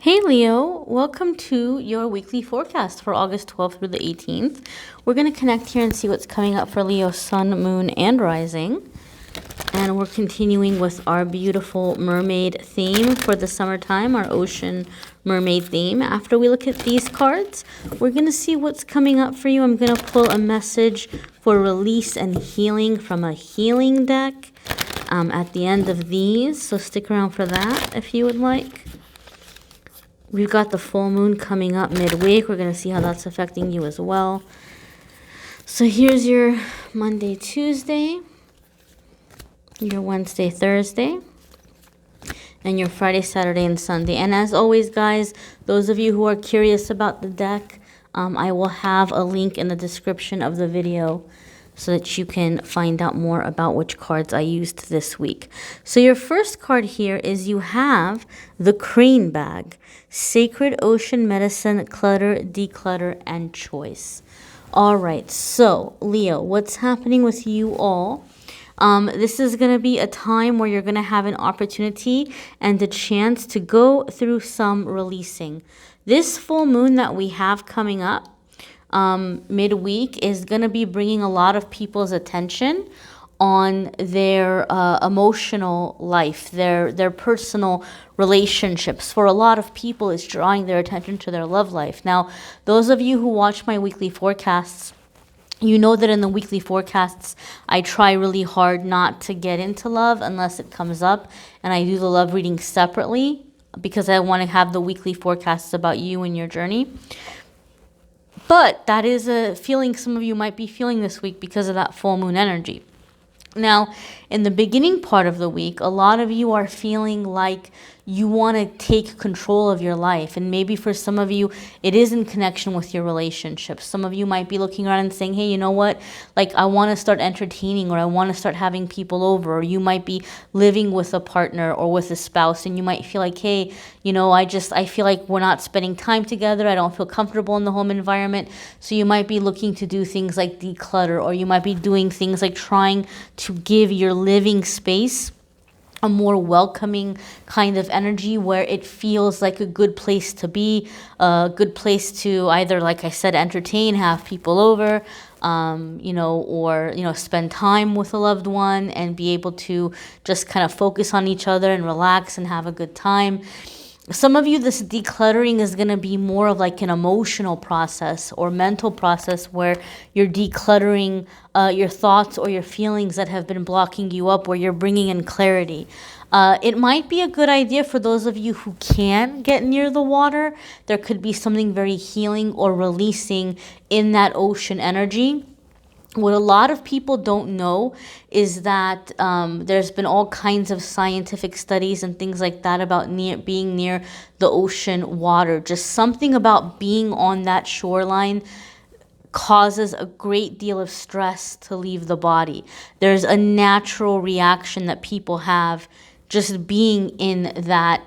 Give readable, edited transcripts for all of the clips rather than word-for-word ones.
Hey Leo, welcome to your weekly forecast for August 12th through the 18th. We're going to connect here and see what's coming up for Leo, Sun, Moon, and Rising. And we're continuing with our beautiful mermaid theme for the summertime, our ocean mermaid theme. After we look at these cards, we're going to see what's coming up for you. I'm going to pull a message for release and healing from a healing deck at the end of these. So stick around for that if you would like. We've got the full moon coming up midweek. We're going to see how that's affecting you as well. So here's your Monday, Tuesday, your Wednesday, Thursday, and your Friday, Saturday, and Sunday. And as always, guys, those of you who are curious about the deck, I will have a link in the description of the video so that you can find out more about which cards I used this week. So your first card here is you have the Crane Bag, Sacred Ocean Medicine, Clutter, Declutter, and Choice. All right, so Leo, what's happening with you all? This is going to be a time where you're going to have an opportunity and a chance to go through some releasing. This full moon that we have coming up midweek is going to be bringing a lot of people's attention on their emotional life, their personal relationships. For a lot of people, it's drawing their attention to their love life. Now, those of you who watch my weekly forecasts, you know that in the weekly forecasts, I try really hard not to get into love unless it comes up, and I do the love reading separately because I want to have the weekly forecasts about you and your journey. But that is a feeling some of you might be feeling this week because of that full moon energy. Now, in the beginning part of the week, a lot of you are feeling like you want to take control of your life. And maybe for some of you, it is in connection with your relationships. Some of you might be looking around and saying, hey, you know what? Like, I want to start entertaining, or I want to start having people over. Or you might be living with a partner or with a spouse, and you might feel like, hey, you know, I feel like we're not spending time together. I don't feel comfortable in the home environment. So you might be looking to do things like declutter, or you might be doing things like trying to give your living space a more welcoming kind of energy where it feels like a good place to be, a good place to either, like I said, entertain, have people over, or spend time with a loved one and be able to just kind of focus on each other and relax and have a good time. Some of you, this decluttering is going to be more of like an emotional process or mental process where you're decluttering your thoughts or your feelings that have been blocking you up, where you're bringing in clarity. It might be a good idea for those of you who can get near the water. There could be something very healing or releasing in that ocean energy. What a lot of people don't know is that there's been all kinds of scientific studies and things like that about being near the ocean water. Just something about being on that shoreline causes a great deal of stress to leave the body. There's a natural reaction that people have just being in that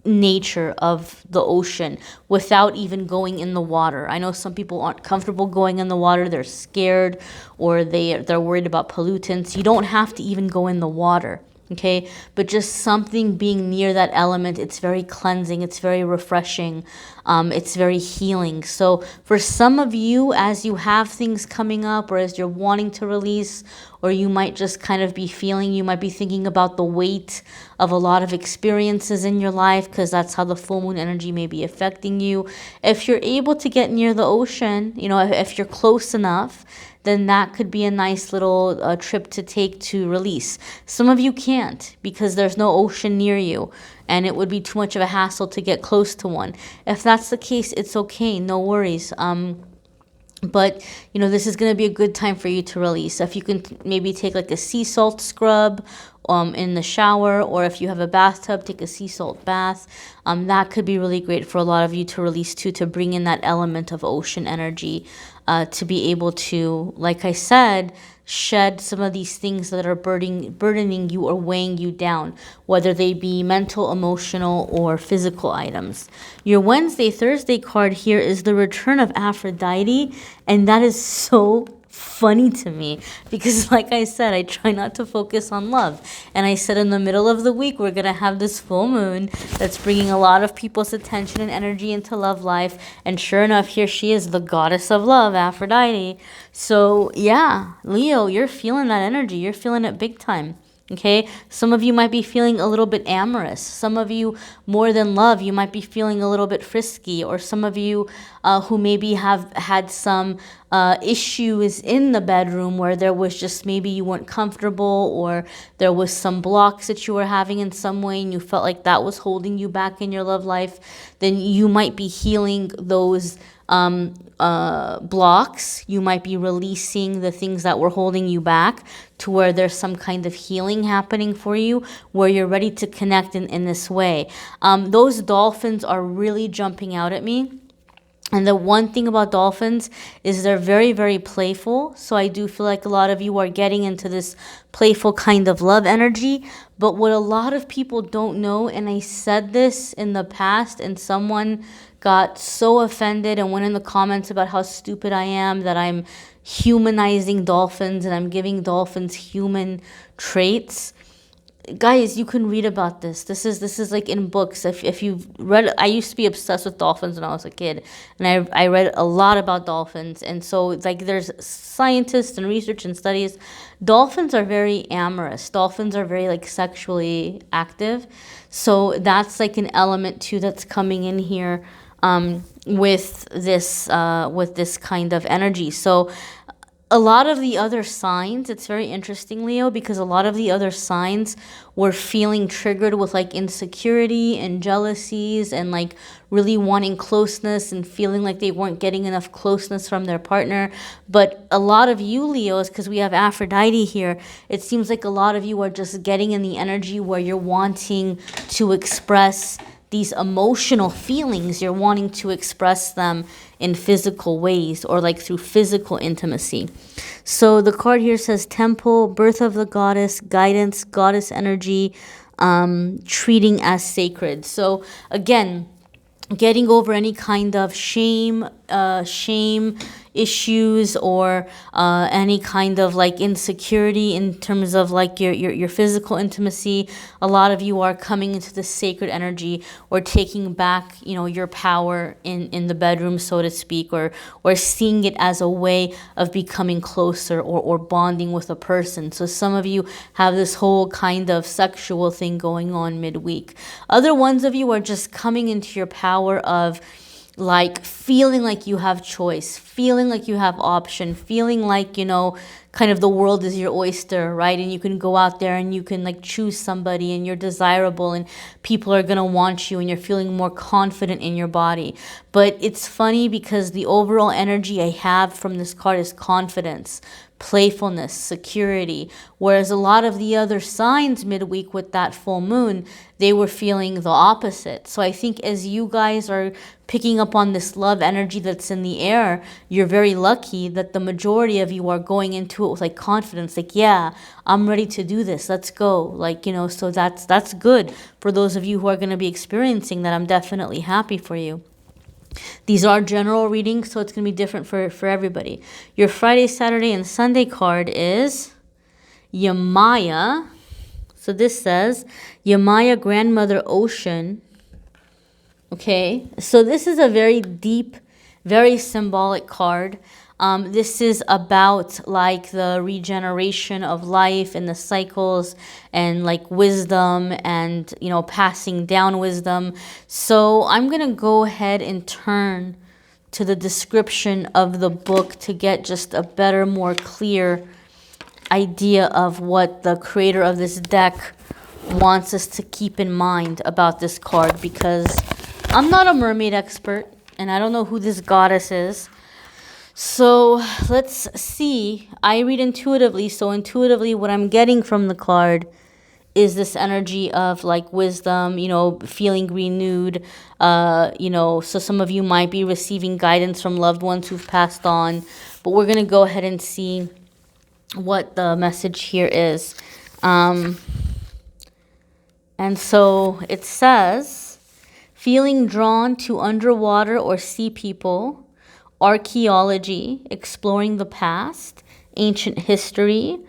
nature of the ocean without even going in the water. I know some people aren't comfortable going in the water. They're scared, or they're worried about pollutants. You don't have to even go in the water, okay? But just something being near that element, it's very cleansing, it's very refreshing, it's very healing. So for some of you, as you have things coming up, or as you're wanting to release, or you might just kind of be feeling, you might be thinking about the weight of a lot of experiences in your life, because that's how the full moon energy may be affecting you. If you're able to get near the ocean, if you're close enough, then that could be a nice little trip to take to release. Some of you can't because there's no ocean near you, and it would be too much of a hassle to get close to one. If that's the case, it's okay, no worries. But, this is going to be a good time for you to release. If you can maybe take like a sea salt scrub in the shower, or if you have a bathtub, take a sea salt bath. That could be really great for a lot of you to release too, to bring in that element of ocean energy, to be able to, like I said, shed some of these things that are burdening you or weighing you down, whether they be mental, emotional, or physical items. Your Wednesday, Thursday card here is the return of Aphrodite, and that is so funny to me because, like I said, I try not to focus on love. And I said in the middle of the week, we're going to have this full moon that's bringing a lot of people's attention and energy into love life. And sure enough, here she is, the goddess of love, Aphrodite. So yeah, Leo, you're feeling that energy. You're feeling it big time. Okay, some of you might be feeling a little bit amorous. Some of you, more than love, you might be feeling a little bit frisky. Or some of you who maybe have had some issues in the bedroom where there was just maybe you weren't comfortable, or there was some blocks that you were having in some way and you felt like that was holding you back in your love life. Then you might be healing those blocks. You might be releasing the things that were holding you back to where there's some kind of healing happening for you, where you're ready to connect in this way. Those dolphins are really jumping out at me. And the one thing about dolphins is they're very, very playful. So I do feel like a lot of you are getting into this playful kind of love energy. But what a lot of people don't know, and I said this in the past, and someone got so offended and went in the comments about how stupid I am, that I'm humanizing dolphins and I'm giving dolphins human traits. Guys, you can read about this. This is like in books. If you've read, I used to be obsessed with dolphins when I was a kid, and I read a lot about dolphins. And so like there's scientists and research and studies. Dolphins are very amorous. Dolphins are very like sexually active. So that's like an element too that's coming in here with this kind of energy. So a lot of the other signs, it's very interesting, Leo, because a lot of the other signs were feeling triggered with like insecurity and jealousies and like really wanting closeness and feeling like they weren't getting enough closeness from their partner. But a lot of you, Leos, because we have Aphrodite here, it seems like a lot of you are just getting in the energy where you're wanting to express these emotional feelings. You're wanting to express them in physical ways, or like through physical intimacy. So the card here says temple, birth of the goddess, guidance, goddess energy, treating as sacred. So again, getting over any kind of shame issues, or any kind of like insecurity in terms of like your physical intimacy. A lot of you are coming into the sacred energy, or taking back, you know, your power in the bedroom, so to speak, or seeing it as a way of becoming closer, or bonding with a person. So some of you have this whole kind of sexual thing going on midweek. Other ones of you are just coming into your power of like feeling like you have choice, feeling like you have option, feeling like, you know, kind of the world is your oyster, right? And you can go out there and you can like choose somebody, and you're desirable, and people are going to want you, and you're feeling more confident in your body. But it's funny because the overall energy I have from this card is confidence, playfulness, security, whereas a lot of the other signs midweek with that full moon, they were feeling the opposite. So I think as you guys are picking up on this love energy that's in the air, you're very lucky that the majority of you are going into it with like confidence, like, yeah, I'm ready to do this, let's go, like, you know. So that's good for those of you who are going to be experiencing that. I'm definitely happy for you. These are general readings, so it's going to be different for everybody. Your Friday, Saturday, and Sunday card is Yamaya. So this says Yamaya, grandmother ocean. Okay, so this is a very deep, very symbolic card. This is about like the regeneration of life and the cycles, and like wisdom, and, you know, passing down wisdom. So I'm going to go ahead and turn to the description of the book to get just a better, more clear idea of what the creator of this deck wants us to keep in mind about this card, because I'm not a mermaid expert and I don't know who this goddess is. So let's see. I read intuitively. So intuitively, what I'm getting from the card is this energy of like wisdom, you know, feeling renewed, you know. So some of you might be receiving guidance from loved ones who've passed on. But we're going to go ahead and see what the message here is. And so it says, feeling drawn to underwater or sea people, archaeology, exploring the past, ancient history,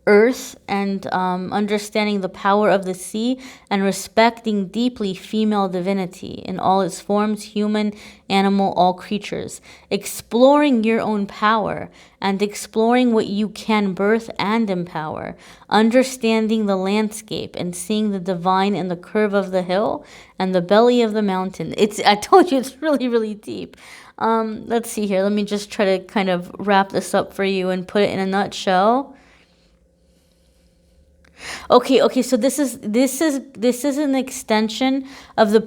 earth, and understanding the power of the sea, and respecting deeply female divinity in all its forms, human, animal, all creatures. Exploring your own power and exploring what you can birth and empower. Understanding the landscape and seeing the divine in the curve of the hill and the belly of the mountain. I told you it's really, really deep. Let's see here. Let me just try to kind of wrap this up for you and put it in a nutshell. Okay, so this is an extension of the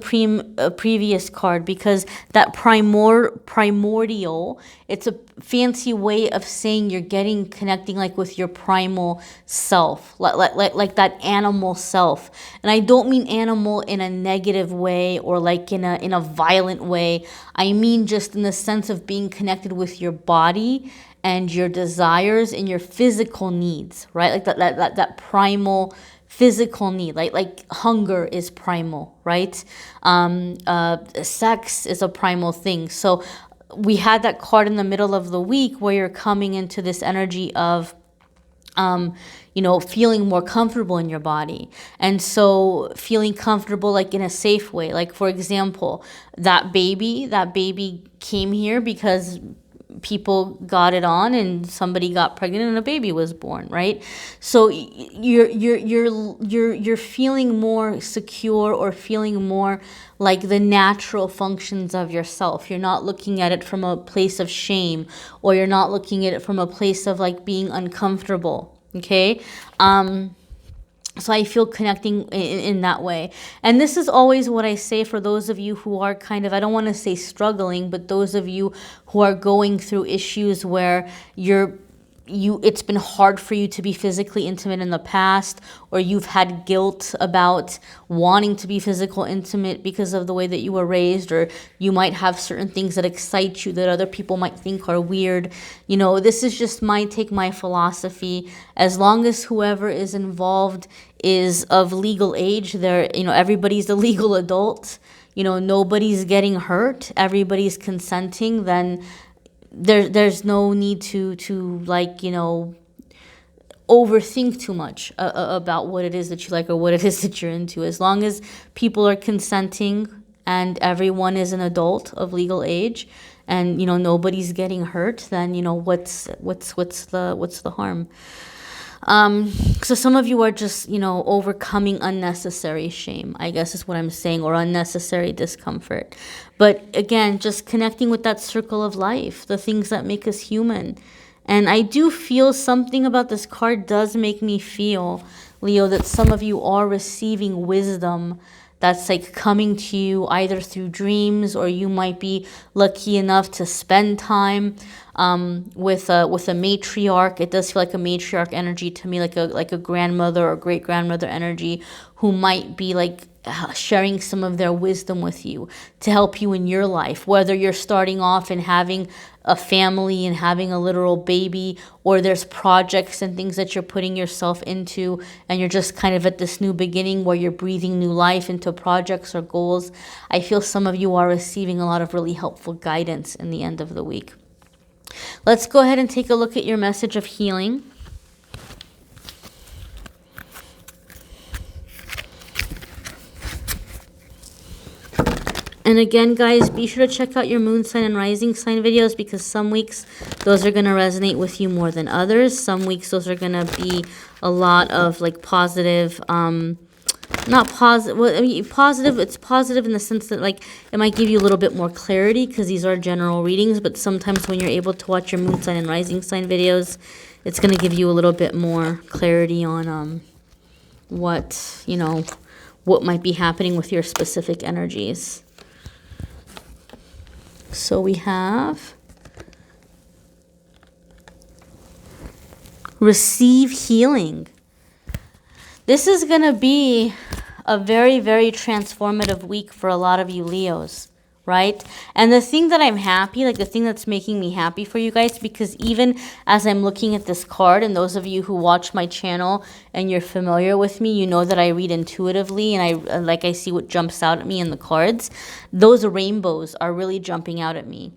previous card, because that primordial, it's a fancy way of saying you're connecting like with your primal self, like that animal self. And I don't mean animal in a negative way or like in a violent way. I mean just in the sense of being connected with your body and your desires and your physical needs, right? Like that primal physical need, like hunger is primal, right? Sex is a primal thing. So we had that card in the middle of the week where you're coming into this energy of feeling more comfortable in your body. And so feeling comfortable like in a safe way. Like, for example, that baby came here because people got it on and somebody got pregnant and a baby was born, right? So you're feeling more secure or feeling more like the natural functions of yourself. You're not looking at it from a place of shame, or you're not looking at it from a place of like being uncomfortable. Okay? So I feel connecting in that way. And this is always what I say for those of you who are kind of, I don't want to say struggling, but those of you who are going through issues where it's been hard for you to be physically intimate in the past, or you've had guilt about wanting to be physical intimate because of the way that you were raised, or you might have certain things that excite you that other people might think are weird. This is just my philosophy. As long as whoever is involved is of legal age, everybody's a legal adult, nobody's getting hurt, everybody's consenting, then there's no need to overthink too much about what it is that you like or what it is that you're into. As long as people are consenting and everyone is an adult of legal age, and nobody's getting hurt, then what's the harm? So some of you are just overcoming unnecessary shame, I guess is what I'm saying, or unnecessary discomfort. But again, just connecting with that circle of life, the things that make us human. And I do feel something about this card does make me feel, Leo, that some of you are receiving wisdom that's like coming to you either through dreams, or you might be lucky enough to spend time with a matriarch. It does feel like a matriarch energy to me, like a grandmother or great grandmother energy, who might be like sharing some of their wisdom with you to help you in your life, whether you're starting off and having a family and having a literal baby, or there's projects and things that you're putting yourself into and you're just kind of at this new beginning where you're breathing new life into projects or goals. I feel some of you are receiving a lot of really helpful guidance in the end of the week. Let's go ahead and take a look at your message of healing. And again, guys, be sure to check out your moon sign and rising sign videos, because some weeks those are going to resonate with you more than others. Some weeks those are going to be a lot of like positive, not positive, well, I mean, positive, it's positive in the sense that like it might give you a little bit more clarity because these are general readings, but sometimes when you're able to watch your moon sign and rising sign videos, it's going to give you a little bit more clarity on what might be happening with your specific energies. So we have receive healing. This is going to be a very, very transformative week for a lot of you Leos, right? And the thing that I'm happy, like the thing that's making me happy for you guys, because even as I'm looking at this card, and those of you who watch my channel and you're familiar with me, you know that I read intuitively, and I see what jumps out at me in the cards. Those rainbows are really jumping out at me.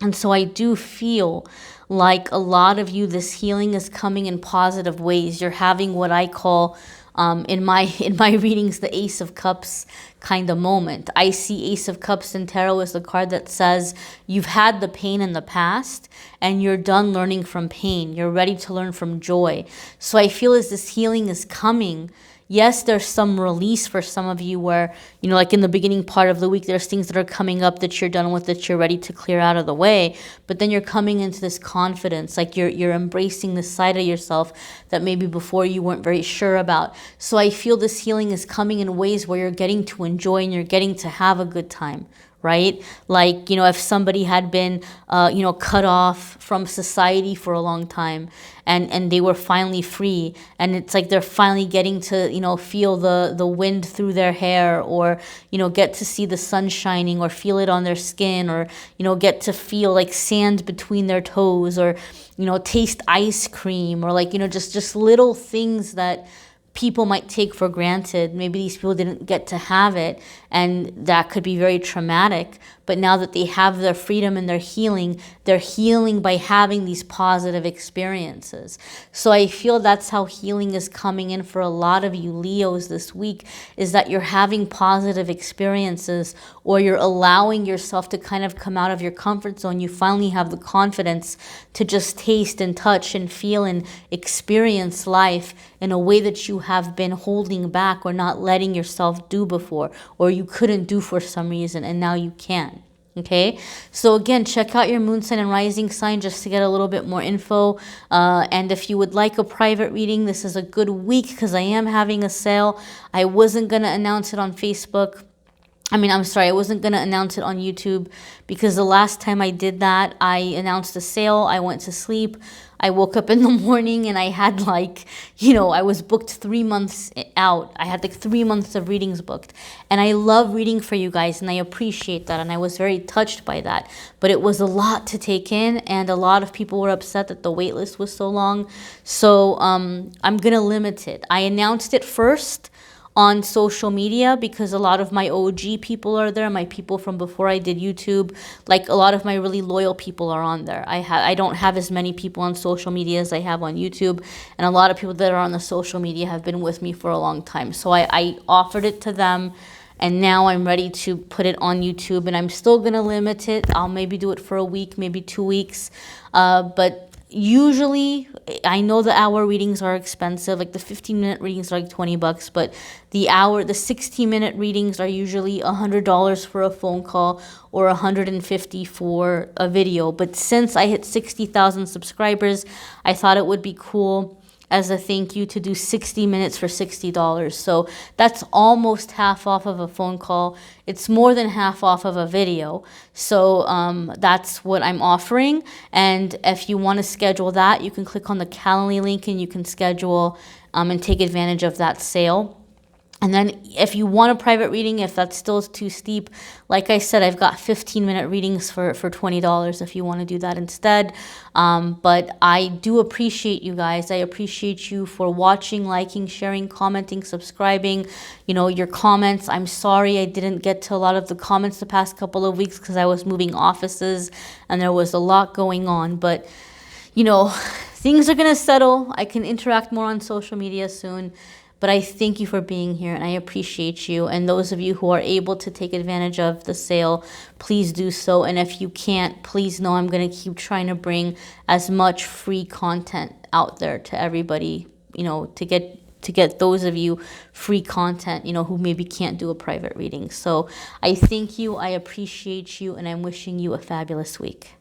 And so I do feel like a lot of you, this healing is coming in positive ways. You're having what I call in my readings, the Ace of Cups kind of moment. I see Ace of Cups in tarot as the card that says you've had the pain in the past and you're done learning from pain. You're ready to learn from joy. So I feel as this healing is coming, yes, there's some release for some of you where, you know, like in the beginning part of the week, there's things that are coming up that you're done with, that you're ready to clear out of the way. But then you're coming into this confidence, like you're embracing this side of yourself that maybe before you weren't very sure about. So I feel this healing is coming in ways where you're getting to enjoy and you're getting to have a good time. Right? Like, you know, if somebody had been, you know, cut off from society for a long time and they were finally free, and it's like they're finally getting to, you know, feel the wind through their hair, or, you know, get to see the sun shining, or feel it on their skin, or, you know, get to feel like sand between their toes, or, you know, taste ice cream, or like, you know, just little things that people might take for granted. Maybe these people didn't get to have it, and that could be very traumatic. But now that they have their freedom and they're healing by having these positive experiences. So I feel that's how healing is coming in for a lot of you Leos this week, is that you're having positive experiences, or you're allowing yourself to kind of come out of your comfort zone. You finally have the confidence to just taste and touch and feel and experience life in a way that you have been holding back or not letting yourself do before, or you couldn't do for some reason, and now you can. Okay, so again, check out your moon sign and rising sign just to get a little bit more info. And if you would like a private reading, this is a good week because I am having a sale. I wasn't going to announce it on Facebook. I wasn't going to announce it on YouTube because the last time I did that, I announced a sale. I went to sleep. I woke up in the morning and I had I was booked 3 months out. I had 3 months of readings booked. And I love reading for you guys and I appreciate that. And I was very touched by that. But it was a lot to take in, and a lot of people were upset that the wait list was so long. So I'm going to limit it. I announced it first on social media because a lot of my OG people are there, my people from before I did YouTube. Like a lot of my really loyal people are on there. I don't have as many people on social media as I have on YouTube, and a lot of people that are on the social media have been with me for a long time. So I offered it to them, and now I'm ready to put it on YouTube, and I'm still gonna limit it. I'll maybe do it for a week, maybe 2 weeks, but usually, I know the hour readings are expensive, like the 15-minute readings are like $20, but the 60-minute readings are usually $100 for a phone call or $150 for a video. But since I hit 60,000 subscribers, I thought it would be cool as a thank you to do 60 minutes for $60. So that's almost half off of a phone call. It's more than half off of a video. So that's what I'm offering. And if you want to schedule that, you can click on the Calendly link and you can schedule and take advantage of that sale. And then if you want a private reading, if that's still too steep, like I said, I've got 15-minute readings for $20 if you want to do that instead. But I do appreciate you guys. I appreciate you for watching, liking, sharing, commenting, subscribing, your comments. I'm sorry I didn't get to a lot of the comments the past couple of weeks because I was moving offices and there was a lot going on. But, things are going to settle. I can interact more on social media soon. But I thank you for being here, and I appreciate you. And those of you who are able to take advantage of the sale, please do so. And if you can't, please know I'm going to keep trying to bring as much free content out there to everybody, to get those of you free content, who maybe can't do a private reading. So I thank you, I appreciate you, and I'm wishing you a fabulous week.